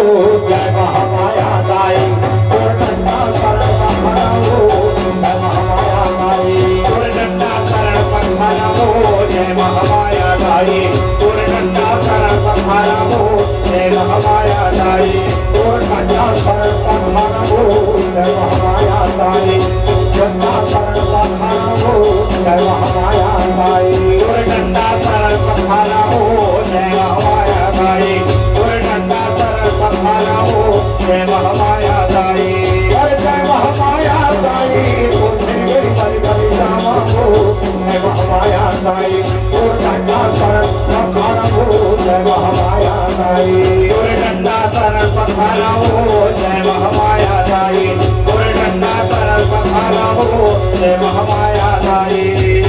जय महामाया दाई डंडा शरण पखारो जय महामाया दाई डंडा शरण पखारो जय महामाया दाई डंडा शरण पखारो जय महामाया दाई डंडा शरण पखारो जय महामाया दाई डंडा शरण पखारो जय महामाया दाई डंडा शरण पखारो जय महामाया दाई डंडा शरण पखारो जय महामाया दाई जय महामाया दाई मेरी बड़ी बड़ी रामा हो जय महामाया दाई डंडा शरण पखारो जय महामाया दाई डंडा शरण पखारो जय महामाया दाई डंडा शरण पखारो जय महामाया दाई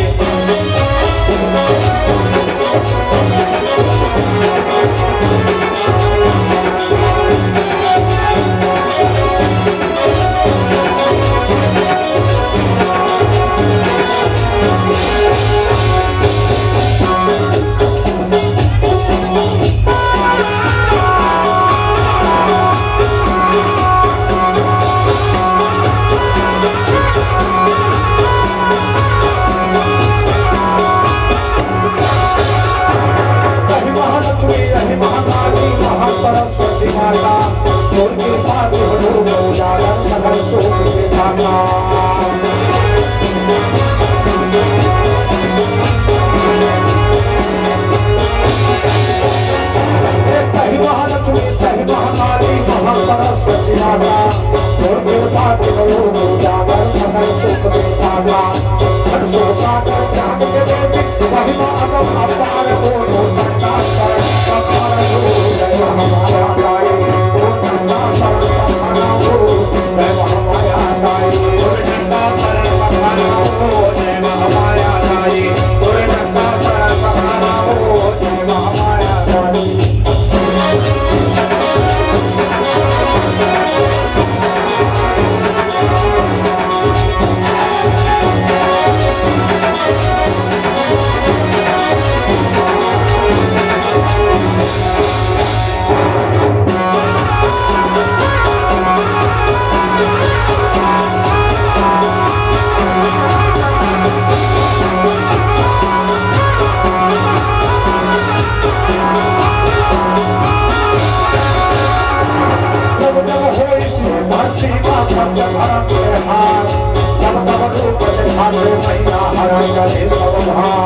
मैया हरण करे सब भार